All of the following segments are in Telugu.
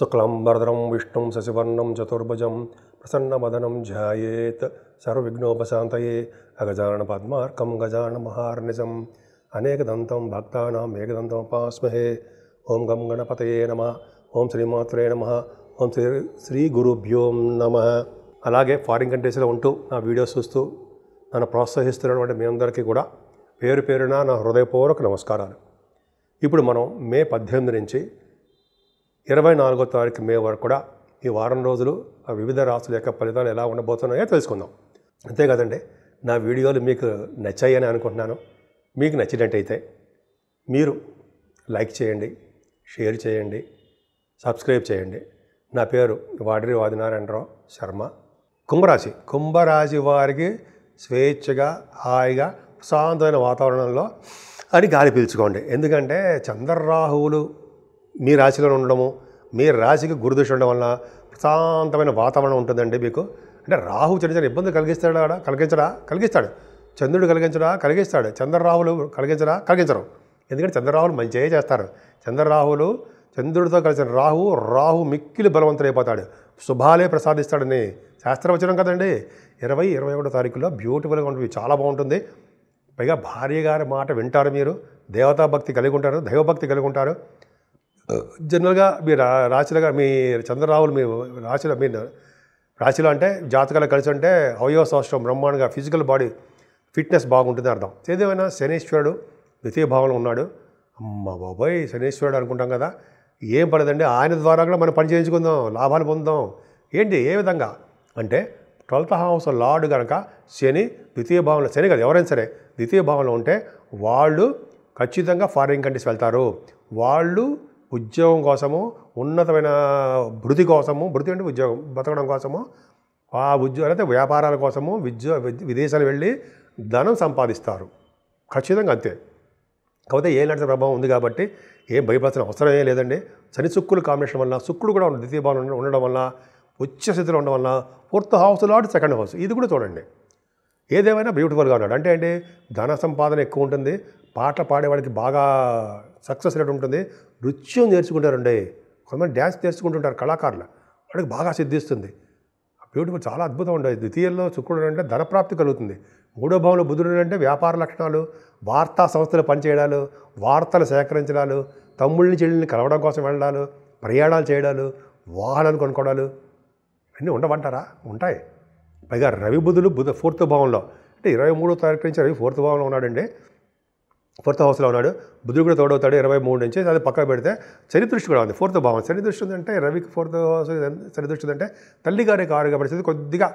శుక్లాంబరధరం విష్ణుం శశివర్ణం చతుర్భుజం ప్రసన్నవదనం ధ్యాయేత్ సర్వవిఘ్నోపశాంతయే అగజానన పద్మార్కం గజానన మహార్నిశం అనేకదంతం భక్తానాం ఏకదంతముపాస్మహే. ఓం గం గణపతయే నమః. ఓం శ్రీమాత్రే నమః. ఓం శ్రీ గురుభ్యో నమః. అలాగే ఫారిన్ కంట్రీస్లో ఉంటూ నా వీడియోస్ చూస్తూ నన్ను ప్రోత్సహిస్తున్నటువంటి మీ అందరికీ కూడా పేరు పేరున నా హృదయపూర్వక నమస్కారాలు. ఇప్పుడు మనం మే 18 నుంచి 24వ తారీఖు మే వరకు కూడా ఈ వారం రోజులు ఆ వివిధ రాశుల యొక్క ఫలితాలు ఎలా ఉండబోతున్నాయో తెలుసుకుందాం. అంతే కదండి, నా వీడియోలు మీకు నచ్చాయని అనుకుంటున్నాను. మీకు నచ్చినట్టయితే మీరు లైక్ చేయండి, షేర్ చేయండి, సబ్స్క్రైబ్ చేయండి. నా పేరు వాడిరి ఆదినారాయణరావు శర్మ. కుంభరాశి వారికి స్వేచ్ఛగా హాయిగా ప్రశాంతమైన వాతావరణంలో అని గాలి పీల్చుకోండి. ఎందుకంటే చంద్రరాహువులు మీ రాశిలో ఉండడము, మీ రాశికి గురుదృష్టి ఉండడం వల్ల ప్రశాంతమైన వాతావరణం ఉంటుందండి మీకు. అంటే రాహు చిన్న చిన్న ఇబ్బంది కలిగిస్తాడు. చంద్రుడు కలిగిస్తాడు. చంద్రరాహులు కలిగించరు. ఎందుకంటే చంద్రరాహులు మంచిగా చేస్తారు. చంద్రుడితో కలిసిన రాహు మిక్కిలి బలవంతుడైపోతాడు, శుభాలే ప్రసాదిస్తాడని శాస్త్రవచనం కదండి. 20-21 తారీఖులో బ్యూటిఫుల్గా ఉంటుంది, చాలా బాగుంటుంది. పైగా భార్య గారి మాట వింటారు, మీరు దేవతాభక్తి కలిగి ఉంటారు, దైవభక్తి కలిగి ఉంటారు. జనరల్గా మీ రాశిలో మీ చంద్రరాహులు మీ రాశిలో అంటే జాతకాలు కలిసి అంటే అవయవశాస్త్రం బ్రహ్మాండంగా ఫిజికల్ బాడీ ఫిట్నెస్ బాగుంటుంది అర్థం. ఏదేమైనా శనీశ్వరుడు ద్వితీయ భావంలో ఉన్నాడు. అమ్మ బాబోయ్, శనీశ్వరుడు అనుకుంటాం కదా, ఏం పడదండి. ఆయన ద్వారా కూడా మనం పని చేయించుకుందాం, లాభాలు పొందుదాం. ఏ విధంగా అంటే 12th హౌస్ లార్డ్ కనుక శని ద్వితీయ భావంలో, శని కదా ఎవరైనా సరే ద్వితీయ భావంలో ఉంటే వాళ్ళు ఖచ్చితంగా ఫారిన్ కంట్రీస్ వెళ్తారు. వాళ్ళు ఉద్యోగం కోసము, ఉన్నతమైన భృతి కోసము, భృతి అంటే ఉద్యోగం బతకడం కోసము, ఆ ఉద్యోగం అయితే వ్యాపారాల కోసము విదేశాలు వెళ్ళి ధనం సంపాదిస్తారు ఖచ్చితంగా. అంతే. కాకపోతే ఏ నడిచిన ప్రభావం ఉంది కాబట్టి ఏం భయపడాల్సిన అవసరం ఏం లేదండి. శని శుక్రుల కాంబినేషన్ వల్ల, శుక్రుడు కూడా ద్వితీయ భావం ఉండడం వల్ల, ఉచ్చ స్థితిలో ఉండడం వల్ల 4th house lord 2nd house, ఇది కూడా చూడండి. ఏదేమైనా బ్యూటిఫుల్గా ఉన్నాడు. అంటే ఏంటి, ధన సంపాదన ఎక్కువ ఉంటుంది, పాటలు పాడేవాడికి బాగా సక్సెస్ రేట్ ఉంటుంది, నృత్యం నేర్చుకుంటారండి. కొంతమంది డ్యాన్స్ నేర్చుకుంటుంటారు కళాకారులు, వాడికి బాగా సిద్ధిస్తుంది. బ్యూటిఫుల్, చాలా అద్భుతం ఉండేది. ద్వితీయంలో శుక్రుడు అంటే ధనప్రాప్తి కలుగుతుంది. 3వ భావంలో బుధుడు అంటే వ్యాపార లక్షణాలు, వార్తా సంస్థలు పనిచేయడాలు, వార్తలు సేకరించడాలు, తమ్ముళ్ళని చెల్లిని కలవడం కోసం వెళ్ళడాలు, ప్రయాణాలు చేయడాలు, వాహనాలు కొనుక్కోవడాలు, అన్నీ ఉండవంటారా? ఉంటాయి. పైగా రవి బుధులు 4th భావంలో, అంటే 23వ తారీఖు నుంచి రవి 4th భావంలో ఉన్నాడండి, 4th హౌస్లో ఉన్నాడు. బుధుడు కూడా తోడవుతాడు 23 నుంచి. అది పక్కన పెడితే శని దృష్టి కూడా ఉంది 4th భావం. శని దృష్టి ఉందంటే రవికి 4th హౌస్ శని దృష్టి ఉందంటే తల్లి గారికి ఆరోగ్య పరిస్థితి కొద్దిగా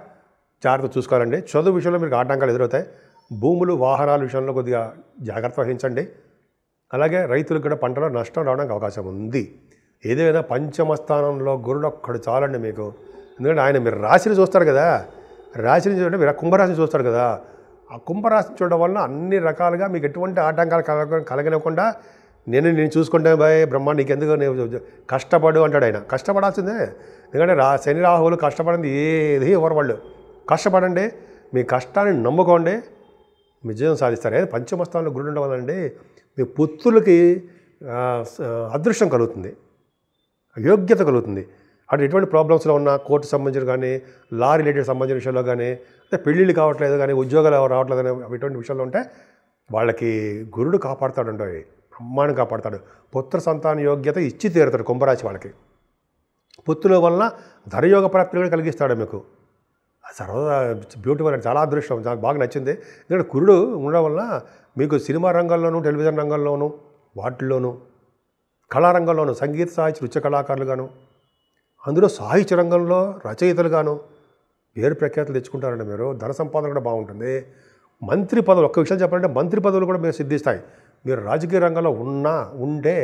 జాగ్రత్త చూసుకోవాలండి. చదువు విషయంలో మీకు ఆటంకాలు ఎదురవుతాయి. భూములు వాహనాల విషయంలో కొద్దిగా జాగ్రత్త వహించండి. అలాగే రైతులకు కూడా పంటలో నష్టం రావడానికి అవకాశం ఉంది. ఏదైనా పంచమ స్థానంలో గురుడు ఒక్కడు చాలండి మీకు. ఎందుకంటే ఆయన మీరు రాశిని చూస్తారు కదా, రాశిని చూడండి, మీరు కుంభరాశిని చూస్తారు కదా. ఆ కుంభరాశిని చూడడం వలన అన్ని రకాలుగా మీకు ఎటువంటి ఆటంకాలు కలగనివ్వకుండా నేను చూసుకుంటే బాయ్ బ్రహ్మ నీకెందుకు, నేను కష్టపడు అంటాడు ఆయన. కష్టపడాల్సిందే. ఎందుకంటే శని రాహువులు కష్టపడింది ఏది ఎవరు వాళ్ళు. కష్టపడండి, మీ కష్టాన్ని నమ్ముకోండి, విజయం సాధిస్తారు. పంచమ స్థానంలో గురుడు ఉండడం వల్లండి మీ పుత్రులకి అదృష్టం కలుగుతుంది, యోగ్యత కలుగుతుంది. అటు ఎటువంటి ప్రాబ్లమ్స్లో ఉన్న కోర్టు సంబంధించిన కానీ, లా రిలేటెడ్ సంబంధించిన విషయాల్లో కానీ, అంటే పెళ్ళిళ్ళు కావట్లేదు కానీ, ఉద్యోగాలు రావట్లేదు కానీ, ఇటువంటి విషయాల్లో ఉంటే వాళ్ళకి గురుడు కాపాడుతాడు, బ్రహ్మాండం కాపాడుతాడు. పుత్ర సంతాన యోగ్యత ఇచ్చి తీరుతాడు కుంభరాశి వాళ్ళకి. పుత్రుల వలన ధనయోగ ప్రాప్తి కూడా కలిగిస్తాడు మీకు. సర్వదా బ్యూటిఫుల్ అండి, చాలా అదృష్టం, నాకు బాగా నచ్చింది. ఎందుకంటే గురుడు ఉండడం వల్ల మీకు సినిమా రంగంలోనూ, టెలివిజన్ రంగంలోనూ, వాటిల్లోనూ, కళారంగంలోనూ, సంగీత సాహిత్య నృత్య కళాకారులుగాను, అందులో సాహిత్య రంగంలో రచయితలుగాను పేరు ప్రఖ్యాతులు తెచ్చుకుంటారండి మీరు. ధన సంపాదన కూడా బాగుంటుంది. మంత్రి పదవులు, ఒక్క విషయం చెప్పాలంటే మంత్రి పదవులు కూడా మీరు సిద్ధిస్తాయి. మీరు రాజకీయ రంగంలో ఉంటే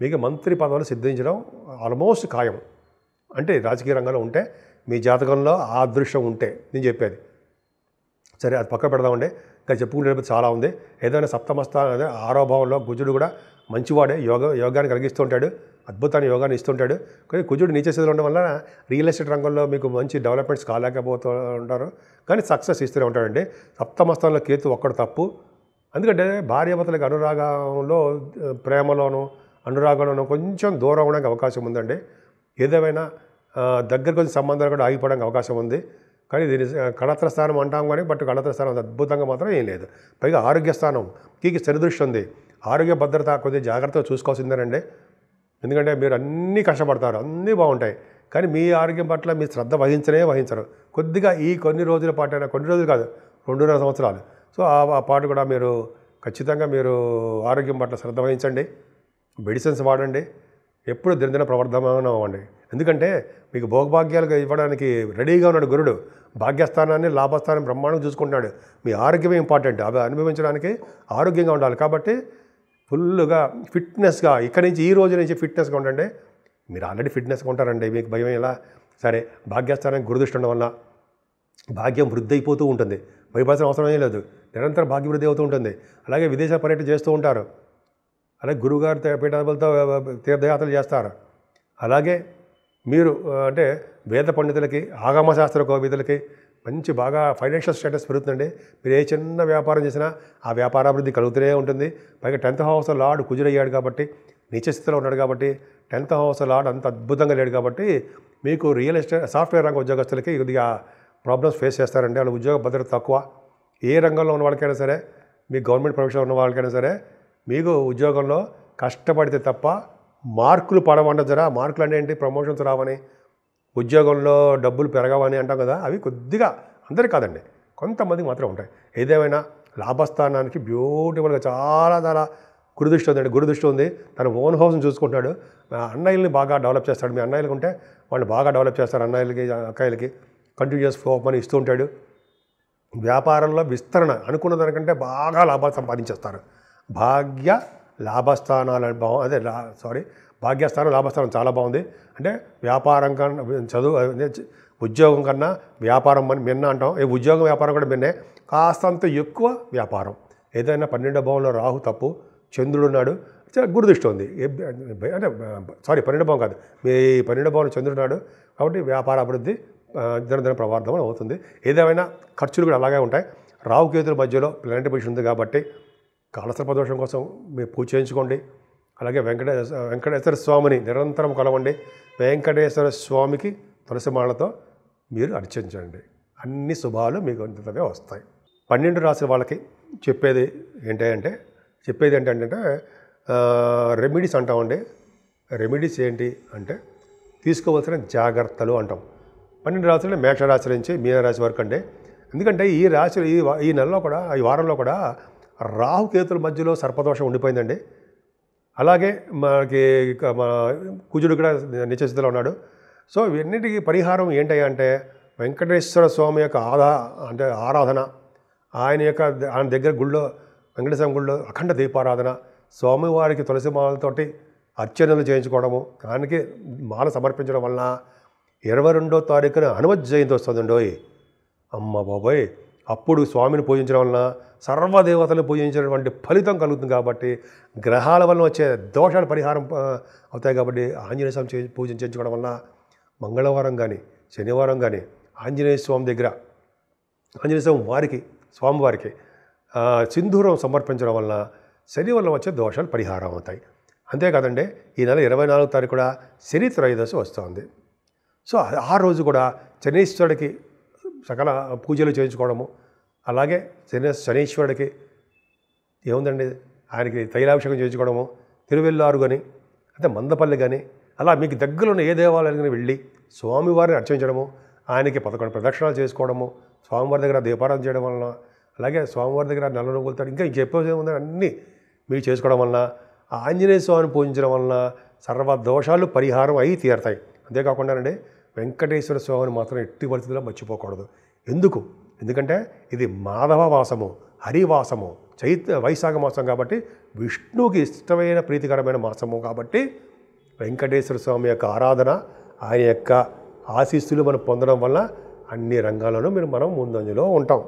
మీకు మంత్రి పదవులు సిద్ధించడం ఆల్మోస్ట్ ఖాయం. అంటే రాజకీయ రంగంలో ఉంటే మీ జాతకంలో ఆ అదృష్టం ఉంటే నేను చెప్పేది. సరే, అది పక్క పెడదామండి. ఇంకా చెప్పుకుంటే చాలా ఉంది. ఏదైనా సప్తమ స్థానం అదే 6వ భావంలో కుజుడు కూడా మంచివాడే, యోగాన్ని కలిగిస్తూ ఉంటాడు, అద్భుతాన్ని యోగాన్ని ఇస్తుంటాడు. కానీ కుజుడు నీచ స్థితిలో ఉండడం వల్ల రియల్ ఎస్టేట్ రంగంలో మీకు మంచి డెవలప్మెంట్స్ కాలేకపోతూ ఉంటారు, కానీ సక్సెస్ ఇస్తూనే ఉంటాడండి. సప్తమ స్థానంలో కేతు ఒక్కడు తప్పు. ఎందుకంటే భార్యాభర్తలకు అనురాగంలో, ప్రేమలోనూ అనురాగంలోనూ కొంచెం దూరం అవడానికి అవకాశం ఉందండి. ఏదేమైనా దగ్గరకు వచ్చే సంబంధాలు కూడా ఆగిపోవడానికి అవకాశం ఉంది. కానీ దీని కళత్ర స్థానం అంటాం కానీ బట్ కళత్ర స్థానం అద్భుతంగా మాత్రం ఏం లేదు. పైగా ఆరోగ్య స్థానంకి శనిదృష్టి ఉంది. ఆరోగ్య భద్రత కొద్దిగా జాగ్రత్తగా చూసుకోవాల్సిందేనండి. ఎందుకంటే మీరు అన్నీ కష్టపడతారు, అన్నీ బాగుంటాయి, కానీ మీ ఆరోగ్యం పట్ల మీ శ్రద్ధ వహించరు. కొద్దిగా ఈ కొన్ని రోజుల పాటైనా, కొన్ని రోజులు కాదు 2.5 సంవత్సరాలు, సో ఆ పాటు కూడా మీరు ఖచ్చితంగా మీరు ఆరోగ్యం పట్ల శ్రద్ధ వహించండి. మెడిసిన్స్ వాడండి. ఎప్పుడు దినదిన ప్రవర్ధమానం అవ్వండి. ఎందుకంటే మీకు భోగభాగ్యాలుగా ఇవ్వడానికి రెడీగా ఉన్నాడు గురుడు. భాగ్యస్థానాన్ని, లాభస్థానం బ్రహ్మాండంగా చూసుకుంటున్నాడు. మీ ఆరోగ్యమే ఇంపార్టెంట్. అవి అనుభవించడానికి ఆరోగ్యంగా ఉండాలి. కాబట్టి ఫుల్గా ఫిట్నెస్గా ఇక్కడి నుంచి ఈ రోజు నుంచి ఫిట్నెస్గా ఉండండి. మీరు ఆల్రెడీ ఫిట్నెస్గా ఉంటారండి, మీకు భయం ఎలా? సరే, భాగ్యస్థానానికి గురుదృష్టి ఉండడం వల్ల భాగ్యం వృద్ధి అయిపోతూ ఉంటుంది. భయపడాల్సిన అవసరం ఏం లేదు. నిరంతరం భాగ్య వృద్ధి అవుతూ ఉంటుంది. అలాగే విదేశ పర్యటన చేస్తూ ఉంటారు. అలాగే గురువుగారు పీఠాలతో తీర్థయాత్రలు చేస్తారు. అలాగే మీరు అంటే వేద పండితులకి, ఆగమశాస్త్ర కోవిదులకి మంచి బాగా ఫైనాన్షియల్ స్టేటస్ పెరుగుతుందండి. మీరు ఏ చిన్న వ్యాపారం చేసినా ఆ వ్యాపారాభివృద్ధి కలుగుతూనే ఉంటుంది. పైగా 10th హౌస్ లార్డ్ కుజుడయ్యాడు కాబట్టి, నీచస్థితిలో ఉన్నాడు కాబట్టి, 10th హౌస్ లార్డ్ అంత అద్భుతంగా లేడు కాబట్టి మీకు రియల్ ఎస్టేట్, సాఫ్ట్వేర్ రంగ ఉద్యోగస్తులకి కొద్దిగా ప్రాబ్లమ్స్ ఫేస్ చేస్తారండి. వాళ్ళ ఉద్యోగ భద్రత తక్కువ. ఏ రంగంలో ఉన్న వాళ్ళకైనా సరే, మీ గవర్నమెంట్ ప్రొఫెషన్ ఉన్న వాళ్ళకైనా సరే, మీకు ఉద్యోగంలో కష్టపడితే తప్ప మార్కులు పడవంట జరా. మార్కులు అంటే ఏంటి? ప్రమోషన్స్ రావని, ఉద్యోగంలో డబ్బులు పెరగవని అంటాం కదా, అవి కొద్దిగా అందరికీ కాదండి, కొంతమందికి మాత్రం ఉంటాయి. ఏదేమైనా లాభస్థానానికి బ్యూటిఫుల్గా చాలా గురుదృష్టి ఉందండి. గురుదృష్టి ఉంది. తన ఓన్ హౌస్ని చూసుకుంటాడు. అన్నయ్యల్ని బాగా డెవలప్ చేస్తాడు. మీ అన్నయ్యలకు ఉంటే వాళ్ళు బాగా డెవలప్ చేస్తారు. అన్నయ్యలకి, అక్కయ్యలకి కంటిన్యూస్ ఫ్లో ఆఫ్ మనీ ఇస్తూ ఉంటాడు. వ్యాపారంలో విస్తరణ అనుకున్న దానికంటే బాగా లాభాలు సంపాదించేస్తారు. భాగ్య లాభస్థానాలు భాగ్యస్థానం, లాభస్థానం చాలా బాగుంది. అంటే వ్యాపారం కన్నా, ఉద్యోగం కన్నా వ్యాపారం అని మిన్న అంటాం. ఉద్యోగం వ్యాపారం కూడా మిన్నే, కాస్తంత ఎక్కువ వ్యాపారం. ఏదైనా 12వ భావంలో రాహు తప్పు, చంద్రుడు ఉన్నాడు, గురుదృష్టి ఉంది. అంటే 12వ భావం కాదు, మీ 12వ భావంలో చంద్రుడు ఉన్నాడు. కాబట్టి వ్యాపార అభివృద్ధి దినదిన ప్రవర్ధం అవుతుంది. ఏదేమైనా ఖర్చులు కూడా అలాగే ఉంటాయి. రాహుకేతుల మధ్యలో ప్లానెటరీ పొజిషన్ ఉంది కాబట్టి కాలసర్ప దోషం కోసం మీరు పూజ చేయించుకోండి. అలాగే వెంకటేశ్వర స్వామిని నిరంతరం కొలవండి. వెంకటేశ్వర స్వామికి తులసి మాలతో మీరు అర్చించండి. అన్ని శుభాలు మీకు అంతవే వస్తాయి. 12 రాశుల వాళ్ళకి చెప్పేది ఏంటంటే రెమెడీస్ అంటామండి. రెమెడీస్ ఏంటి అంటే తీసుకోవాల్సిన జాగ్రత్తలు అంటాం. 12 రాశులు మేషరాశి నుంచి మీనరాశి వరకు అండి. ఎందుకంటే ఈ రాశి ఈ నెలలో కూడా, ఈ వారంలో కూడా రాహుకేతుల మధ్యలో సర్పదోషం ఉండిపోయిందండి. అలాగే మనకి కుజుడు కూడా నిత్యస్థితిలో ఉన్నాడు. సో ఇవన్నిటికీ పరిహారం ఏంటంటే వెంకటేశ్వర స్వామి యొక్క ఆరాధన, ఆయన దగ్గర గుళ్ళో, వెంకటేశ్వర గుళ్ళో అఖండ దీపారాధన, స్వామివారికి తులసి మాలతోటి అర్చనలు చేయించుకోవడము, ఆయనకి మాల సమర్పించడం వలన 22వ తారీఖున హనుమత్ జయంతి వస్తుందండోయ్. అమ్మ బాబోయ్, అప్పుడు స్వామిని పూజించడం వలన సర్వదేవతలు పూజించినటువంటి ఫలితం కలుగుతుంది. కాబట్టి గ్రహాల వలన వచ్చే దోషాలు పరిహారం అవుతాయి. కాబట్టి ఆంజనేయ స్వామి పూజ చేయించుకోవడం వలన మంగళవారం కానీ, శనివారం కానీ ఆంజనేయ స్వామి దగ్గర, ఆంజనేయ స్వామివారికి సింధూరం సమర్పించడం వలన శని వల్ల వచ్చే దోషాలు పరిహారం అవుతాయి. అంతేకాదండి, ఈ నెల 24వ తారీఖు కూడా శని త్రయోదశి వస్తుంది. సో ఆ రోజు కూడా శనీశ్వరుడికి సకల పూజలు చేయించుకోవడము, అలాగే శనీశ్వరుడికి ఏముందండి, ఆయనకి తైలాభిషేకం చేయించుకోవడము, తిరువెల్లారు కానీ, అంటే మందపల్లి కానీ, అలా మీకు దగ్గరలో ఉన్న ఏ దేవాలయానికి వెళ్ళి స్వామివారిని అర్చించడము, ఆయనకి 11 ప్రదక్షిణాలు చేసుకోవడము, స్వామివారి దగ్గర దీపారాధన చేయడం వలన, అలాగే స్వామివారి దగ్గర నల్ల నువ్వులతో ఇంకా చెప్పేది ఏముందని అన్నీ మీరు చేసుకోవడం వలన, ఆంజనేయ స్వామిని పూజించడం వలన సర్వ దోషాలు పరిహారం అయి తీరుతాయి. అంతేకాకుండానండి, వెంకటేశ్వర స్వామిని మాత్రం ఎట్టి పరిస్థితుల్లో మర్చిపోకూడదు. ఎందుకంటే ఇది మాధవ వాసము, హరివాసము, వైశాఖ మాసం కాబట్టి విష్ణువుకి ఇష్టమైన ప్రీతికరమైన మాసము. కాబట్టి వెంకటేశ్వర స్వామి యొక్క ఆరాధన, ఆయన యొక్క ఆశీస్సులు మనం పొందడం వల్ల అన్ని రంగాల్లోనూ మనం ముందంజలో ఉంటాం.